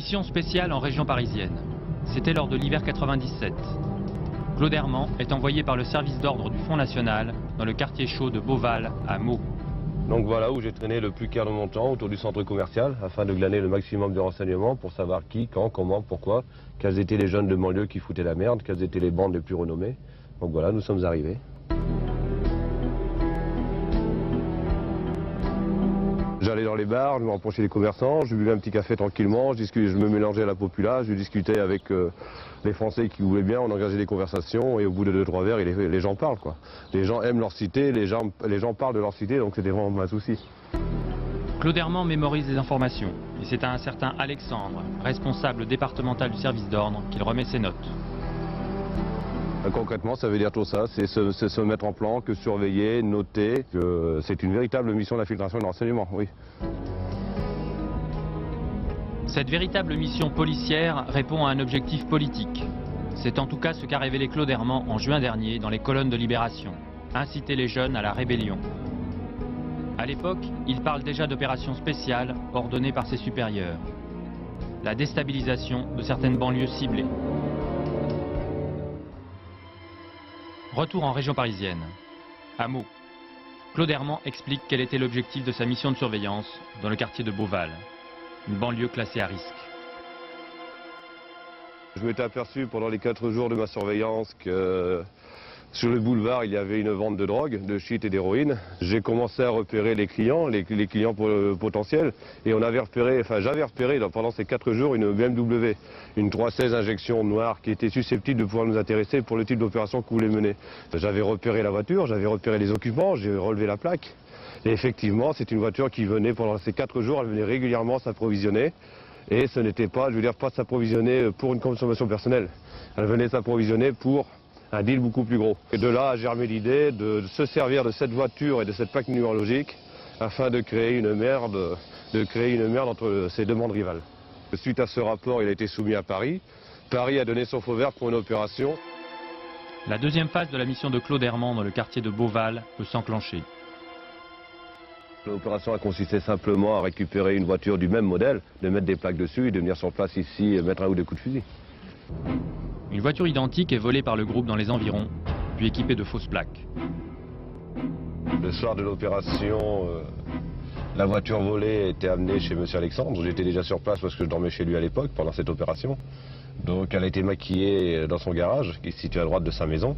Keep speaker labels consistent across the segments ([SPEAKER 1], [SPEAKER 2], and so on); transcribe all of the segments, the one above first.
[SPEAKER 1] Mission spéciale en région parisienne. C'était lors de l'hiver 97. Claude Herman est envoyé par le service d'ordre du Front National dans le quartier chaud de Beauval à Meaux.
[SPEAKER 2] Donc voilà où j'ai traîné le plus clair de mon temps autour du centre commercial afin de glaner le maximum de renseignements pour savoir qui, quand, comment, pourquoi, quels étaient les jeunes de banlieue qui foutaient la merde, quelles étaient les bandes les plus renommées. Donc voilà, nous sommes arrivés. J'allais dans les bars, je me rapprochais des commerçants, je buvais un petit café tranquillement, je me mélangeais à la populace, je discutais avec les Français qui voulaient bien, on engageait des conversations et au bout de 2-3 verres, les gens parlent quoi. Les gens aiment leur cité, les gens parlent de leur cité, donc c'était vraiment pas un souci.
[SPEAKER 1] Claude Herman mémorise les informations et c'est à un certain Alexandre, responsable départemental du service d'ordre, qu'il remet ses notes.
[SPEAKER 2] Concrètement, ça veut dire tout ça, c'est se mettre en plan, que surveiller, noter, que c'est une véritable mission d'infiltration et de renseignement, oui.
[SPEAKER 1] Cette véritable mission policière répond à un objectif politique. C'est en tout cas ce qu'a révélé Claude Herman en juin dernier dans les colonnes de Libération. Inciter les jeunes à la rébellion. À l'époque, il parle déjà d'opérations spéciales ordonnées par ses supérieurs. La déstabilisation de certaines banlieues ciblées. Retour en région parisienne. À Meaux. Claude Herman explique quel était l'objectif de sa mission de surveillance dans le quartier de Beauval, une banlieue classée à risque.
[SPEAKER 2] Je m'étais aperçu pendant les 4 jours de ma surveillance que sur le boulevard il y avait une vente de drogue, de shit et d'héroïne. J'ai commencé à repérer les clients potentiels et j'avais repéré pendant ces 4 jours une BMW, une 316 injection noire qui était susceptible de pouvoir nous intéresser pour le type d'opération qu'on voulait mener. J'avais repéré la voiture, j'avais repéré les occupants, j'ai relevé la plaque et effectivement c'est une voiture qui venait pendant ces 4 jours, elle venait régulièrement s'approvisionner. Et ce n'était pas, je veux dire, pas s'approvisionner pour une consommation personnelle. Elle venait s'approvisionner pour un deal beaucoup plus gros. Et de là a germé l'idée de se servir de cette voiture et de cette plaque numérologique afin de créer une merde entre ces deux bandes rivales. Suite à ce rapport, il a été soumis à Paris. Paris a donné son feu vert pour une opération.
[SPEAKER 1] La deuxième phase de la mission de Claude Herman dans le quartier de Beauval peut s'enclencher.
[SPEAKER 2] L'opération a consisté simplement à récupérer une voiture du même modèle, de mettre des plaques dessus et de venir sur place ici et mettre un ou deux coups de fusil.
[SPEAKER 1] Une voiture identique est volée par le groupe dans les environs, puis équipée de fausses plaques.
[SPEAKER 2] Le soir de l'opération, la voiture volée était amenée chez M. Alexandre. J'étais déjà sur place parce que je dormais chez lui à l'époque pendant cette opération. Donc elle a été maquillée dans son garage, qui est situé à droite de sa maison.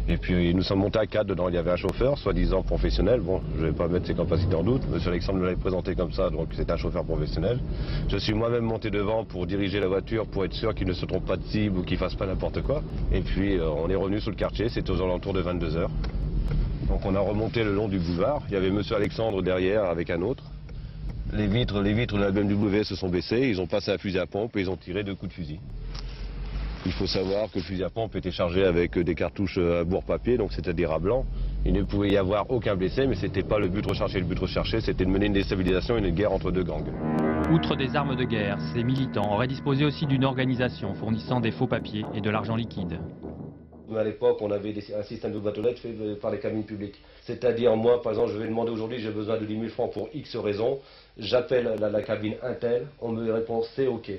[SPEAKER 2] Et puis nous sommes montés à 4, dedans il y avait un chauffeur, soi-disant professionnel. Bon, je ne vais pas mettre ses capacités en doute. M. Alexandre me l'avait présenté comme ça, donc c'était un chauffeur professionnel. Je suis moi-même monté devant pour diriger la voiture, pour être sûr qu'il ne se trompe pas de cible ou qu'il ne fasse pas n'importe quoi. Et puis on est revenu sous le quartier, c'était aux alentours de 22 h. Donc on a remonté le long du boulevard. Il y avait M. Alexandre derrière avec un autre. Les vitres de la BMW se sont baissées, ils ont passé un fusil à pompe et ils ont tiré 2 coups de fusil. Il faut savoir que le fusil à pompe était chargé avec des cartouches à bourre-papier, donc c'était des rats blancs. Il ne pouvait y avoir aucun blessé, mais ce n'était pas le but recherché. Le but recherché, c'était de mener une déstabilisation et une guerre entre deux gangs.
[SPEAKER 1] Outre des armes de guerre, ces militants auraient disposé aussi d'une organisation fournissant des faux papiers et de l'argent liquide.
[SPEAKER 2] À l'époque, on avait un système de boîte aux lettres fait par les cabines publiques. C'est-à-dire, moi, par exemple, je vais demander aujourd'hui, j'ai besoin de 10 000 francs pour X raisons. J'appelle la cabine Intel, on me répond c'est OK.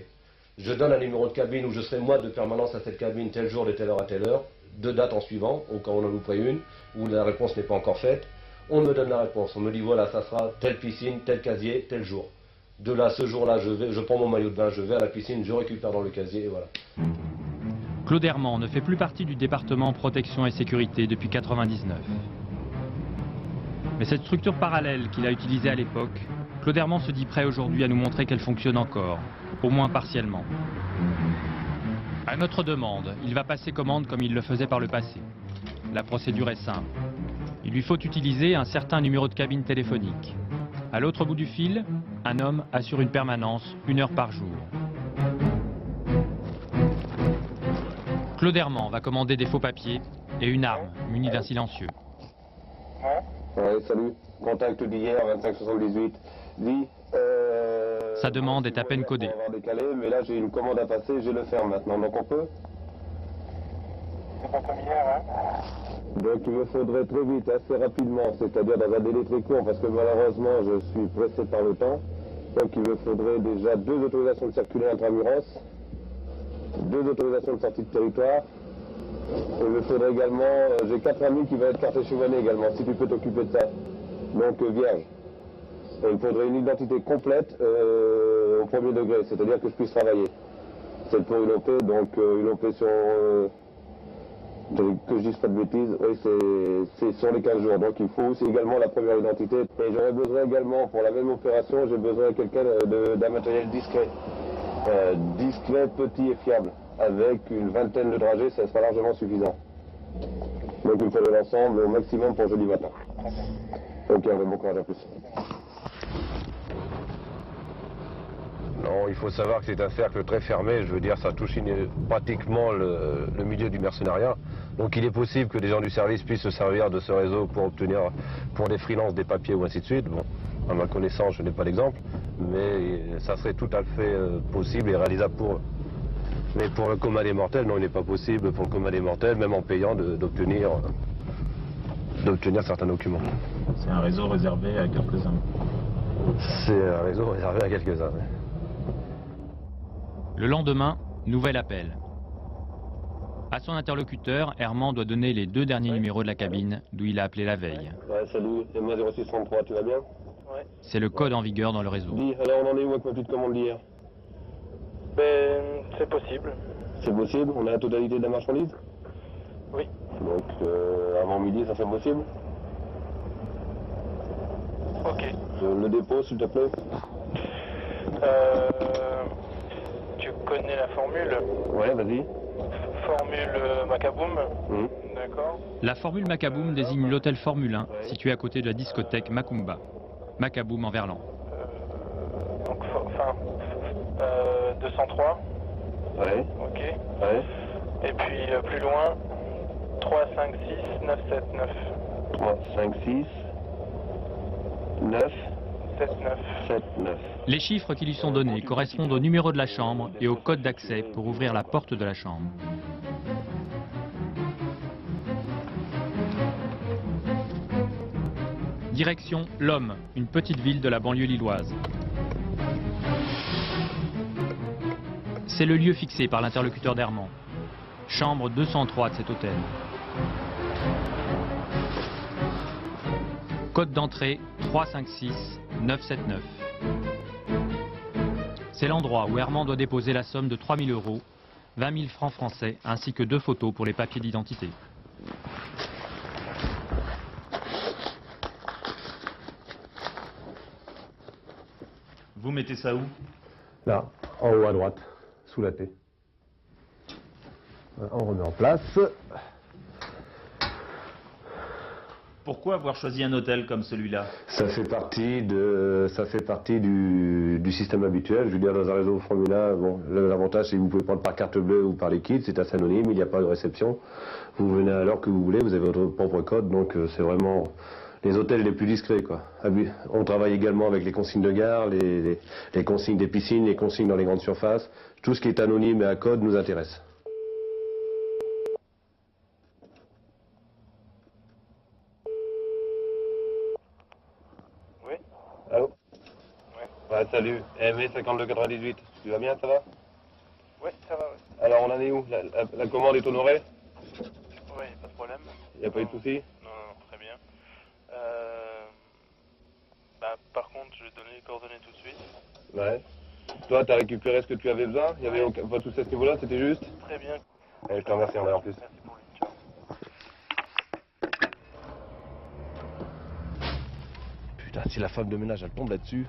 [SPEAKER 2] Je donne un numéro de cabine où je serai moi de permanence à cette cabine tel jour de telle heure à telle heure, 2 dates en suivant, au cas où on en louperait une, où la réponse n'est pas encore faite. On me donne la réponse, on me dit voilà, ça sera telle piscine, tel casier, tel jour. De là, ce jour-là, je prends mon maillot de bain, je vais à la piscine, je récupère dans le casier et voilà.
[SPEAKER 1] Claude Herman ne fait plus partie du département protection et sécurité depuis 1999. Mais cette structure parallèle qu'il a utilisée à l'époque, Claude Herman se dit prêt aujourd'hui à nous montrer qu'elle fonctionne encore, au moins partiellement. À notre demande, il va passer commande comme il le faisait par le passé. La procédure est simple. Il lui faut utiliser un certain numéro de cabine téléphonique. À l'autre bout du fil, un homme assure une permanence 1 heure par jour. Claude Herman va commander des faux papiers et une arme munie d'un silencieux.
[SPEAKER 2] Ouais, salut. Contact d'hier, 2578. Dis,
[SPEAKER 1] Sa demande est à peine codée.
[SPEAKER 2] On va avoir décalé, mais là j'ai une commande à passer, je le ferme maintenant, donc on peut?
[SPEAKER 3] C'est pas comme hier, hein?
[SPEAKER 2] Donc il me faudrait très vite, assez rapidement, c'est-à-dire dans un délai très court, parce que malheureusement je suis pressé par le temps. Donc il me faudrait déjà 2 autorisations de circuler intramuros, 2 autorisations de sortie de territoire. Et il me faudrait également, j'ai 4 amis qui veulent être carte chevannée également, si tu peux t'occuper de ça. Donc vierge. Et il me faudrait une identité complète au premier degré, c'est-à-dire que je puisse travailler. C'est pour une OP, donc une OP sur... que je dise pas de bêtises, oui, c'est sur les 15 jours. Donc il faut aussi également la première identité. Et j'aurais besoin également, pour la même opération, j'ai besoin de quelqu'un d'un matériel discret. Discret, petit et fiable. Avec une vingtaine de dragées, ça sera largement suffisant. Donc il me faudrait l'ensemble au maximum pour jeudi matin. Ok, on va bon courage, à plus. Non, il faut savoir que c'est un cercle très fermé, je veux dire, ça touche pratiquement le milieu du mercenariat. Donc il est possible que des gens du service puissent se servir de ce réseau pour obtenir, pour des freelances, des papiers ou ainsi de suite. Bon, à ma connaissance, je n'ai pas d'exemple, mais ça serait tout à fait possible et réalisable pour eux. Mais pour le commun des mortels, non, il n'est pas possible pour le commun des mortels, même en payant, d'obtenir certains documents.
[SPEAKER 4] C'est un réseau réservé à quelques-uns.
[SPEAKER 2] C'est un réseau réservé à quelques-uns. Oui.
[SPEAKER 1] Le lendemain, nouvel appel. À son interlocuteur, Herman doit donner les 2 derniers numéros de la cabine d'où il a appelé la veille.
[SPEAKER 2] Ouais, salut, c'est moi 0633, tu vas bien?
[SPEAKER 3] Ouais.
[SPEAKER 1] C'est le code en vigueur dans le réseau.
[SPEAKER 2] Dis, alors on en est où avec ma petite commande d'hier?
[SPEAKER 3] Ben, c'est possible.
[SPEAKER 2] C'est possible? On a la totalité de la marchandise?
[SPEAKER 3] Oui.
[SPEAKER 2] Donc avant midi, ça serait possible?
[SPEAKER 3] Ok.
[SPEAKER 2] Le dépôt, s'il te plaît?
[SPEAKER 3] Tu connais la formule?
[SPEAKER 2] Ouais, vas-y.
[SPEAKER 3] Formule Macaboum.
[SPEAKER 2] Mmh.
[SPEAKER 3] D'accord.
[SPEAKER 1] La formule Macaboum désigne l'hôtel Formule 1 situé à côté de la discothèque Macumba. Macaboum en verlan.
[SPEAKER 3] Donc, 203.
[SPEAKER 2] Ouais.
[SPEAKER 3] Ok.
[SPEAKER 2] Ouais.
[SPEAKER 3] Et puis plus loin, 3, 5, 6, 9, 7, 9.
[SPEAKER 2] 3, 5, 6, 9,
[SPEAKER 3] 7, 9.
[SPEAKER 2] 7, 9.
[SPEAKER 1] Les chiffres qui lui sont donnés correspondent au numéro de la chambre et au code d'accès pour ouvrir la porte de la chambre. Direction L'Homme, une petite ville de la banlieue lilloise. C'est le lieu fixé par l'interlocuteur d'Herman. Chambre 203 de cet hôtel. Code d'entrée 356 979. C'est l'endroit où Herman doit déposer la somme de 3 000 €, 20 000 francs français, ainsi que 2 photos pour les papiers d'identité.
[SPEAKER 4] Vous mettez ça où?
[SPEAKER 2] Là, en haut à droite, sous la T. On remet en place.
[SPEAKER 4] Pourquoi avoir choisi un hôtel comme celui-là?
[SPEAKER 2] Ça fait partie du système habituel. Je veux dire, dans un réseau Formule 1, bon, l'avantage c'est que vous pouvez prendre par carte bleue ou par liquide, c'est assez anonyme, il n'y a pas de réception. Vous venez à l'heure que vous voulez, vous avez votre propre code, donc c'est vraiment les hôtels les plus discrets, quoi. On travaille également avec les consignes de gare, les consignes des piscines, les consignes dans les grandes surfaces. Tout ce qui est anonyme et à code nous intéresse.
[SPEAKER 3] Oui.
[SPEAKER 2] Allô?
[SPEAKER 3] Ouais.
[SPEAKER 2] Ouais, salut. MV 5298. Tu vas bien, ça va?
[SPEAKER 3] Ouais, ça va, ouais.
[SPEAKER 2] Alors, on en est où? La commande est honorée?
[SPEAKER 3] Oui, pas de problème.
[SPEAKER 2] Il n'y a pas eu de souci?
[SPEAKER 3] Non, très bien. Par contre, je vais donner les coordonnées tout de suite.
[SPEAKER 2] Ouais. Toi, t'as récupéré ce que tu avais besoin? Il y avait aucun... Pas tout ça à ce niveau-là, c'était juste?
[SPEAKER 3] Très bien.
[SPEAKER 2] Allez, je te remercie, en plus.
[SPEAKER 3] Merci pour lui. Ciao.
[SPEAKER 2] Putain, si la femme de ménage, elle tombe là-dessus.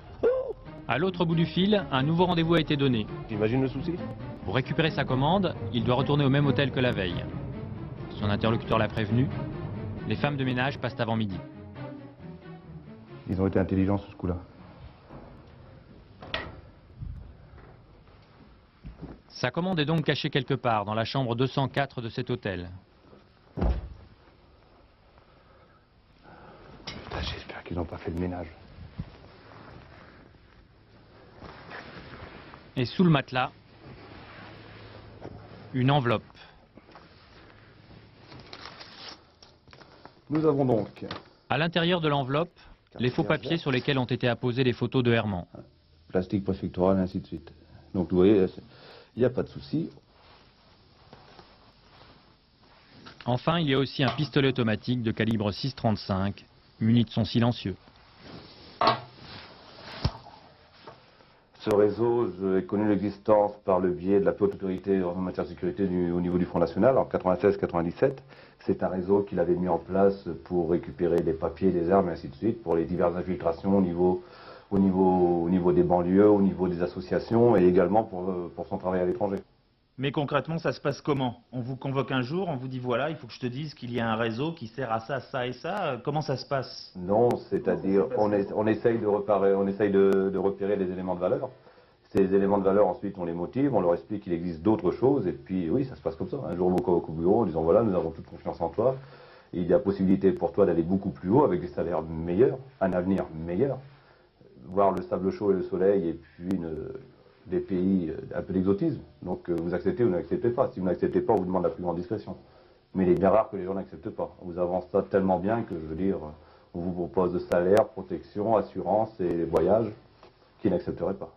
[SPEAKER 1] À l'autre bout du fil, un nouveau rendez-vous a été donné.
[SPEAKER 2] T'imagines le souci?
[SPEAKER 1] Pour récupérer sa commande, il doit retourner au même hôtel que la veille. Son interlocuteur l'a prévenu. Les femmes de ménage passent avant midi.
[SPEAKER 5] Ils ont été intelligents sur ce coup-là.
[SPEAKER 1] Sa commande est donc cachée quelque part dans la chambre 204 de cet hôtel.
[SPEAKER 5] Putain, j'espère qu'ils n'ont pas fait le ménage.
[SPEAKER 1] Et sous le matelas, une enveloppe.
[SPEAKER 5] Nous avons donc
[SPEAKER 1] À l'intérieur de l'enveloppe, les faux papiers sur lesquels ont été apposées les photos de Herman.
[SPEAKER 5] plastique préfectoral, et ainsi de suite. Donc vous voyez, il n'y a pas de souci.
[SPEAKER 1] Enfin, il y a aussi un pistolet automatique de calibre 6,35, muni de son silencieux.
[SPEAKER 5] Ce réseau, j'ai connu l'existence par le biais de la plus haute autorité en matière de sécurité au niveau du Front National, en 96-97. C'est un réseau qu'il avait mis en place pour récupérer des papiers, des armes, et ainsi de suite, pour les diverses infiltrations au niveau des banlieues, au niveau des associations, et également pour son travail à l'étranger.
[SPEAKER 4] Mais concrètement, ça se passe comment? On vous convoque un jour, on vous dit voilà, il faut que je te dise qu'il y a un réseau qui sert à ça, ça et ça. Comment ça se passe?
[SPEAKER 5] Non, c'est-à-dire on essaye de repérer les éléments de valeur. Ces éléments de valeur, ensuite, on les motive, on leur explique qu'il existe d'autres choses, et puis oui, ça se passe comme ça. Un jour, on vous convoque au bureau en disant voilà, nous avons toute confiance en toi, et il y a possibilité pour toi d'aller beaucoup plus haut avec des salaires meilleurs, un avenir meilleur, voir le sable chaud et le soleil, et puis des pays, un peu d'exotisme. Donc vous acceptez ou n'acceptez pas. Si vous n'acceptez pas, on vous demande la plus grande discrétion. Mais il est bien rare que les gens n'acceptent pas. On vous avance ça tellement bien que, je veux dire, on vous propose de salaire, protection, assurance et voyage qui n'accepteraient pas.